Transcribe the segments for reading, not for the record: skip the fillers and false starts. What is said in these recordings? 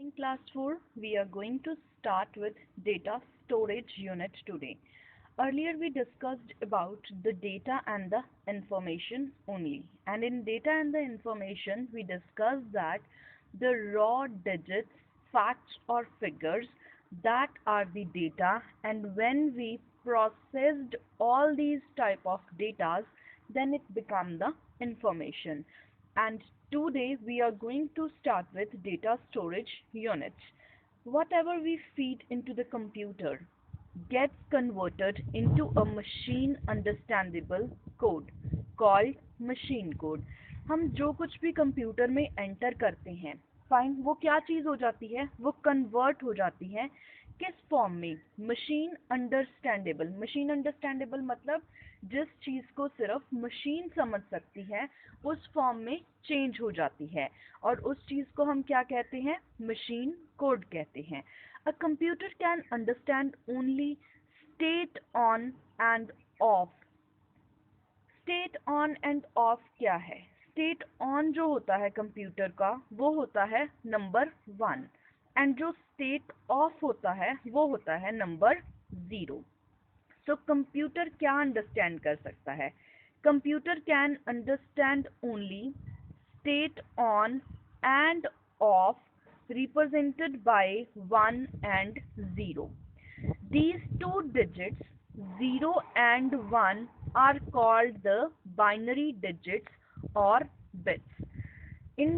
In class 4, we are going to start with data storage unit today. Earlier we discussed about the data and the information only. And in data and the information, we discussed that the raw digits, facts or figures, that are the data, and when we processed all these type of datas, then it become the information. And today we are going to start with data storage units. Whatever we feed into the computer gets converted into a machine understandable code called machine code. हम जो कुछ भी computer में enter करते हैं, fine, वो क्या चीज़ हो जाती है, वो कन्वर्ट हो जाती है किस फॉर्म में? Machine understandable. मशीन अंडरस्टैंडेबल मतलब जिस चीज़ को सिर्फ मशीन समझ सकती है उस फॉर्म में चेंज हो जाती है, और उस चीज़ को हम क्या कहते हैं? मशीन कोड कहते हैं। A computer can understand only state on end of. State on end of क्या है? स्टेट ऑन जो होता है कंप्यूटर का, वो होता है नंबर 1, एंड जो स्टेट ऑफ होता है वो होता है नंबर 0। सो कंप्यूटर क्या अंडरस्टैंड कर सकता है? Computer can understand only state on end of represented by 1 and 0. These two digits 0 and 1 are called the binary digits or bits. इन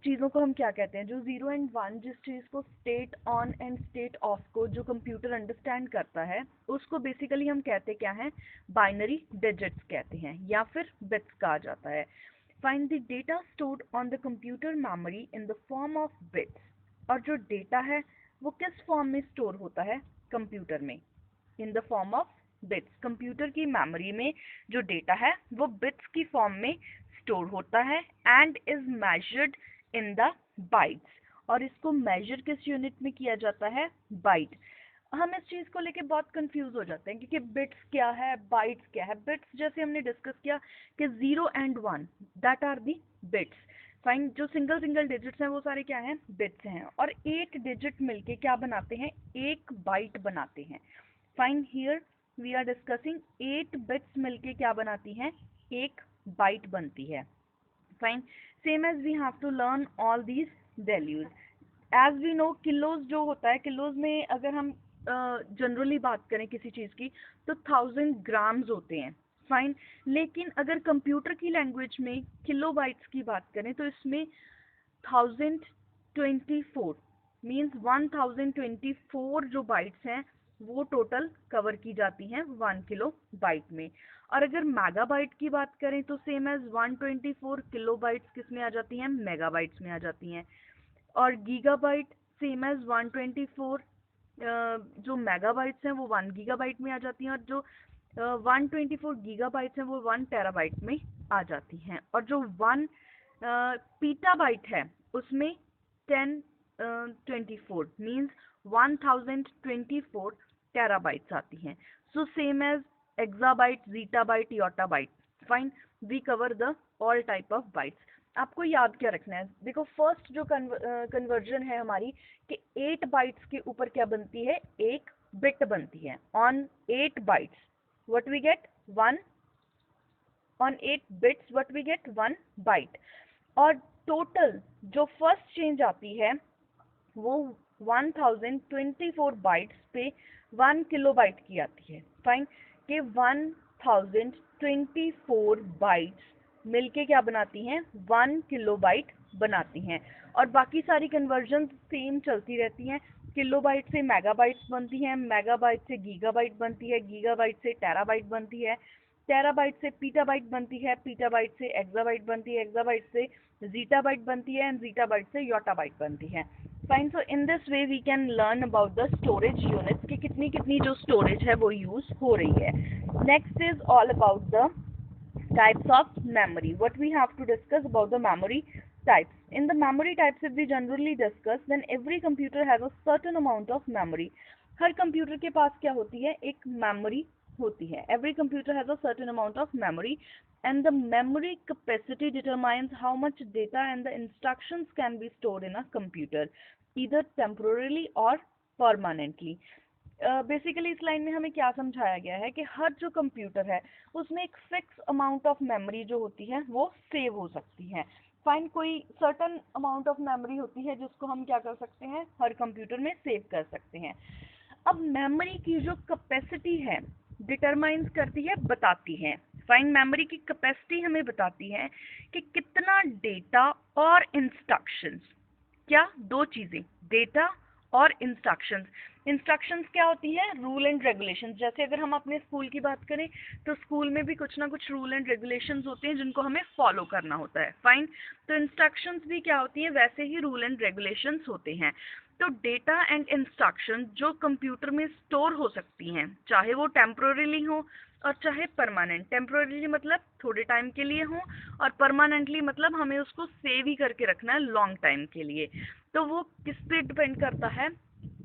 चीज़ों को हम क्या कहते हैं? जो 0 एंड 1, जिस चीज़ को state on and state of को जो कंप्यूटर अंडरस्टैंड करता है, उसको बेसिकली हम कहते क्या हैं? बाइनरी डिजिट्स कहते हैं, या फिर बिट्स कहा जाता है। Find the data stored on the computer memory in the form of bits. और जो डेटा है वो किस फॉर्म में स्टोर होता है कंप्यूटर में? In the form of bits. Computer की मेमोरी में जो डेटा है वो बिट्स की फॉर्म में स्टोर होता है and is measured in the bytes. और इसको मेजर किस यूनिट में किया जाता है? बाइट। हम इस चीज़ को लेके बहुत कंफ्यूज हो जाते हैं क्योंकि बिट्स क्या है, बाइट्स क्या है। बिट्स जैसे हमने डिस्कस किया कि 0 and 1 that are the bits. Fine, जो सिंगल सिंगल डिजिट्स हैं वो सारे क्या हैं? बिट्स हैं। और 8 डिजिट मिलके क्या बनाते हैं? एक बाइट बनाते हैं। Fine, here we are discussing 8 bits मिलके क्या बनाती हैं? एक बाइट बनती है। Fine, same as we have to learn all these values. As we know, kilos जो होता है, किलोज में अगर हम जनरली बात करें किसी चीज़ की तो 1000 ग्राम्स होते हैं। फाइन, लेकिन अगर कंप्यूटर की लैंग्वेज में किलो बाइट्स की बात करें तो इसमें 1024 मीन्स 1024 जो बाइट्स हैं वो टोटल कवर की जाती हैं 1 किलो बाइट में। और अगर मेगाबाइट की बात करें तो सेम एज 124 किलो बाइट्स किस में आ जाती हैं? मेगाबाइट्स में आ जाती हैं। और गीगाबाइट सेम एज 124 जो मेगाबाइट्स हैं वो 1 गीगाबाइट में आ जाती हैं, और जो 124 गीगाबाइट्स हैं वो 1 टेराबाइट में आ जाती हैं। और जो 1 पीटाबाइट है उसमें 1024 मीन्स 1024 टेराबाइट्स आती हैं। So same as exabyte, zettabyte, yottabyte. Fine, we cover the all type of bytes. आपको याद क्या रखना है? देखो, फर्स्ट जो कन्वर्जन है हमारी कि 8 बाइट्स के ऊपर क्या बनती है? एक बिट बनती है। On 8 bytes what we get? 1। On 8 bits what we get? 1 byte. और टोटल जो फर्स्ट चेंज आती है वो 1024 बाइट्स पे 1 किलोबाइट की आती है। फाइन, कि 1024 बाइट्स मिलके क्या बनाती हैं? 1 किलोबाइट बनाती हैं। और बाकी सारी कन्वर्जन सेम चलती रहती हैं। किलोबाइट से मेगाबाइट्स बनती हैं, मेगाबाइट से गीगाबाइट बनती है, गीगाबाइट से टेराबाइट बनती है, टेराबाइट से पीटाबाइट बनती है, पीटाबाइट से एक्साबाइट बनती है, एक्साबाइट से जीटाबाइट बनती है, एंड जीटाबाइट से योटाबाइट बनती है। Fine, so in this way we can learn about the storage units कि कितनी कितनी जो स्टोरेज है वो यूज हो रही है। Next is all about the types of memory. What we have to discuss about the memory types. In the memory types, if we generally discuss, then every computer has a certain amount of memory. Her computer के पास क्या होती है? एक memory होती है. Every computer has a certain amount of memory, and the memory capacity determines how much data and the instructions can be stored in a computer, either temporarily or permanently. Basically इस line में हमें क्या समझाया गया है कि हर जो computer है उसमें एक फिक्स अमाउंट ऑफ मेमोरी जो होती है वो सेव हो सकती है. फाइन, कोई सर्टन अमाउंट ऑफ मेमोरी होती है जिसको हम क्या कर सकते हैं, हर कंप्यूटर में सेव कर सकते हैं. अब मेमोरी की जो कैपेसिटी है डिटरमाइंस करती है, बताती है. फाइन, मेमोरी की कैपेसिटी हमें बताती है कि कितना डेटा और इंस्ट्रक्शंस, क्या, दो चीजें, डेटा और इंस्ट्रक्शंस. इंस्ट्रक्शंस क्या होती है, रूल एंड रेगुलेशंस. जैसे अगर हम अपने स्कूल की बात करें तो स्कूल में भी कुछ ना कुछ रूल एंड रेगुलेशंस होते हैं जिनको हमें फॉलो करना होता है. फाइन, तो इंस्ट्रक्शंस भी क्या होती हैं, वैसे ही रूल एंड रेगुलेशंस होते हैं. तो डेटा एंड इंस्ट्रक्शन जो कंप्यूटर में स्टोर हो सकती हैं, चाहे वो टेम्पोररीली हो और चाहे परमानेंट. टेम्पोररीली मतलब थोड़े टाइम के लिए हो, और परमानेंटली मतलब हमें उसको सेव ही करके रखना है लॉन्ग टाइम के लिए. तो वो किस पे डिपेंड करता है,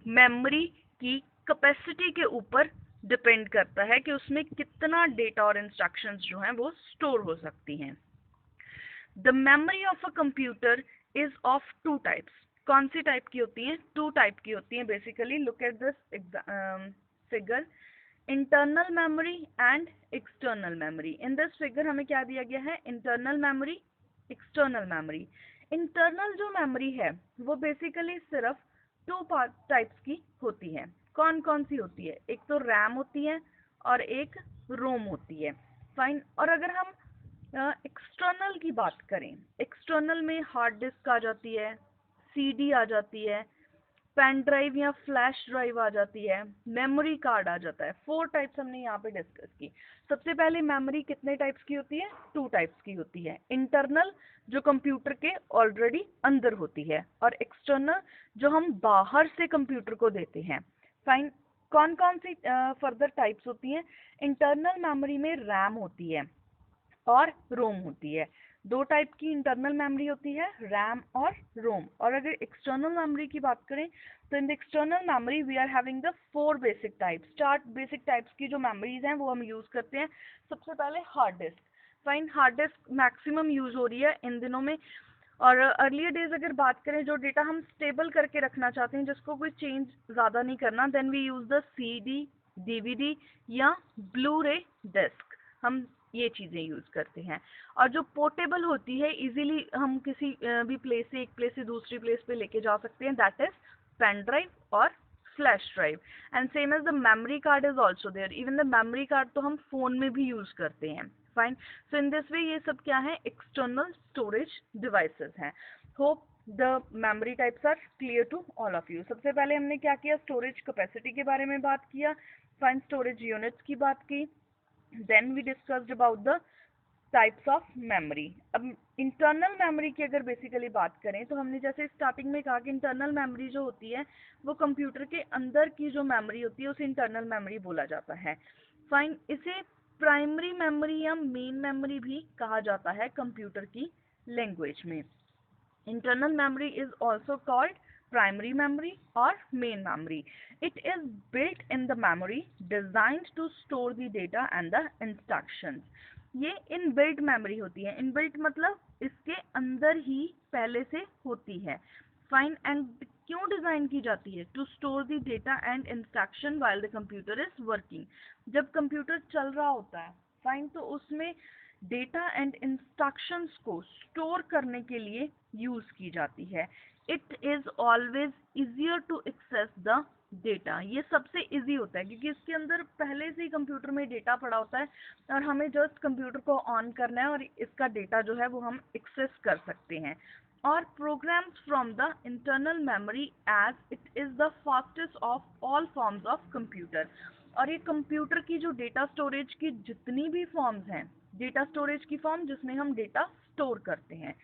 मेमोरी की कैपेसिटी के ऊपर डिपेंड करता है कि उसमें कितना डेटा और इंस्ट्रक्शंस जो हैं वो स्टोर हो सकती हैं. The memory of a computer is of two types. कौन सी टाइप की होती हैं, टू टाइप की होती हैं basically. Look at this figure, internal memory and external memory. In this figure हमें क्या दिया गया है, internal memory, external memory. Internal जो मेमोरी है वो बेसिकली सिर्फ टू टाइप्स की होती है. कौन कौन सी होती है, एक तो रैम होती है और एक रोम होती है. फाइन, और अगर हम एक्सटर्नल की बात करें, एक्सटर्नल में हार्ड डिस्क आ जाती है, सीडी आ जाती है, पेन ड्राइव या फ्लैश ड्राइव आ जाती है, मेमोरी कार्ड आ जाता है. फोर टाइप्स हमने यहाँ पे डिस्कस की. सबसे पहले मेमोरी कितने टाइप्स की होती है, टू टाइप्स की होती है. इंटरनल जो कंप्यूटर के ऑलरेडी अंदर होती है, और एक्सटर्नल जो हम बाहर से कंप्यूटर को देते हैं. फाइन, कौन कौन सी फर्दर टाइप्स होती हैं, इंटरनल मेमोरी में रैम होती है और रोम होती है. दो टाइप की इंटरनल मेमोरी होती है, रैम और रोम. और अगर एक्सटर्नल मेमोरी की बात करें तो in the external memory we are having the four basic types. चार बेसिक टाइप्स की जो मेमोरीज हैं वो हम यूज करते हैं. सबसे पहले hard disk. Fine, hard disk maximum use हो रही है इन दिनों में. और अर्लियर डेज अगर बात करें, जो डेटा हम स्टेबल करके रखना चाहते हैं जिसको कोई चेंज ज़्यादा नहीं करना, then we use the CD, DVD या ब्लू रे डिस्क. हम ये चीज़ें यूज़ करते हैं. और जो पोर्टेबल होती है, इजीली हम किसी भी प्लेस से, एक प्लेस से दूसरी प्लेस पे लेके जा सकते हैं, दैट इज पेन ड्राइव और flash drive. And same as the memory card is also there. Even the memory card तो हम फोन में भी यूज़ करते हैं. फाइन, सो इन दिस वे ये सब क्या है, एक्सटर्नल स्टोरेज डिवाइसेस हैं. Hope the memory types are clear to all of you. सबसे पहले हमने क्या किया, स्टोरेज कैपेसिटी के बारे में बात किया. फाइन, स्टोरेज यूनिट्स की बात की. Then we discussed about the types of memory. अब इंटरनल मेमोरी की अगर बेसिकली बात करें तो हमने जैसे स्टार्टिंग में कहा कि इंटरनल मेमोरी जो होती है वो कंप्यूटर के अंदर की जो मेमोरी होती है उसे इंटरनल मेमोरी बोला जाता है. फाइन, इसे प्राइमरी मेमोरी या मेन मेमोरी भी कहा जाता है कंप्यूटर की लैंग्वेज में. Internal memory is also called primary memory or main memory. It is built in the memory designed to store the data and the instructions. ये inbuilt memory होती है. इनबिल्ट मतलब इसके अंदर ही पहले से होती है. फाइन, एंड क्यों डिजाइन की जाती है, to store the data and instruction while the computer is working. जब कंप्यूटर चल रहा होता है, फाइन, तो उसमें डेटा एंड इंस्ट्रक्शंस को स्टोर करने के लिए यूज की जाती है. It is always easier to access the data. ये सबसे इजी होता है क्योंकि इसके अंदर पहले से ही कंप्यूटर में डेटा पड़ा होता है और हमें जस्ट कंप्यूटर को ऑन करना है और इसका डेटा जो है वो हम एक्सेस कर सकते हैं. और programs from the internal memory as it is the fastest of all forms of computer. और ये कंप्यूटर की जो डेटा स्टोरेज की जितनी भी फॉर्म्स हैं, डेटा स्टोरेज की फॉर्म जिसमें हम डेटा स्टोर करते हैं.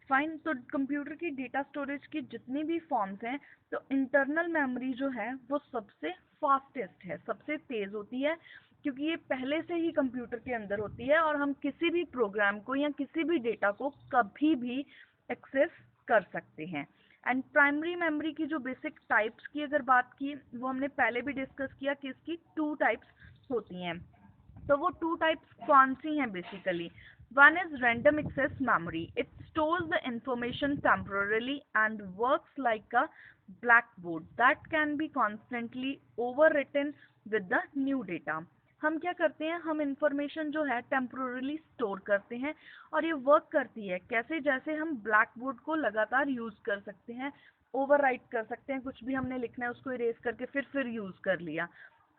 फाइन, तो कंप्यूटर की डेटा स्टोरेज की जितनी भी फॉर्म्स हैं, तो इंटरनल मेमोरी जो है वो सबसे फास्टेस्ट है, सबसे तेज होती है क्योंकि ये पहले से ही कंप्यूटर के अंदर होती है और हम किसी भी प्रोग्राम को या किसी भी डेटा को कभी भी एक्सेस कर सकते हैं. एंड प्राइमरी मेमोरी की जो बेसिक टाइप्स की अगर बात की, वो हमने पहले भी डिस्कस किया कि इसकी टू टाइप्स होती हैं. तो वो टू टाइप्स कौन सी हैं basically? One is random access memory, it stores the information temporarily and works like a blackboard that can be constantly overwritten with the new data. हम क्या करते हैं, हम इंफॉर्मेशन जो है टेम्पोरली स्टोर करते हैं और ये वर्क करती है कैसे, जैसे हम ब्लैक बोर्ड को लगातार यूज कर सकते हैं, ओवरराइट कर सकते हैं, कुछ भी हमने लिखना है उसको इरेज करके फिर यूज कर लिया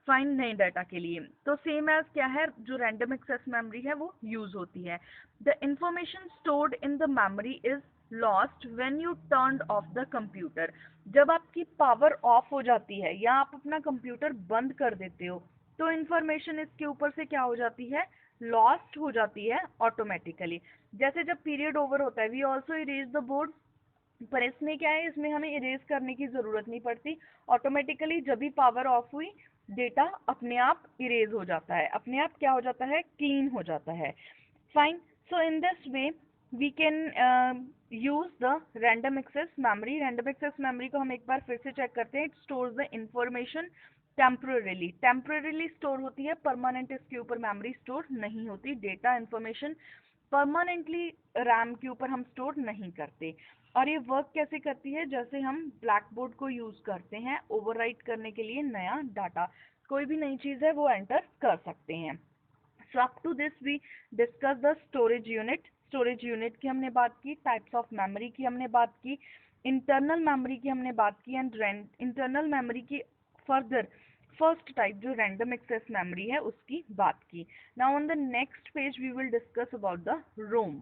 फाइन नए डाटा के लिए। तो सेम एज क्या है, जो रैंडम एक्सेस मेमोरी है वो यूज होती है। The information stored in the memory is lost when you turned of the computer. जब आपकी पावर ऑफ हो जाती है या आप अपना कंप्यूटर बंद कर देते हो तो इंफॉर्मेशन इसके ऊपर से क्या हो जाती है, लॉस्ट हो जाती है ऑटोमेटिकली। जैसे जब पीरियड ओवर होता है we also erase the board, पर इसमें क्या है, इसमें हमें इरेज करने की जरूरत नहीं पड़ती, ऑटोमेटिकली जब भी पावर ऑफ हुई डेटा अपने आप इरेज हो जाता है, अपने आप क्या हो जाता है, क्लीन हो जाता है। Fine, so in this way we can use the random access memory. Random access memory को हम एक बार फिर से चेक करते हैं। It stores the information temporarily store होती है, परमानेंट इसके ऊपर मेमोरी स्टोर नहीं होती। डेटा इंफॉर्मेशन परमानेंटली रैम के ऊपर हम स्टोर नहीं करते। और ये वर्क कैसे करती है, जैसे हम ब्लैक बोर्ड को यूज करते हैं ओवरराइट करने के लिए नया डाटा, कोई भी नई चीज है वो एंटर कर सकते हैं। So up to this we discuss the storage unit. Storage unit की हमने बात की, टाइप्स ऑफ मेमोरी की हमने बात की, इंटरनल मेमोरी की हमने बात की एंड इंटरनल मेमोरी की फर्दर फर्स्ट टाइप जो रैंडम एक्सेस मेमोरी है उसकी बात की। Now on the next page we will discuss about the Rome.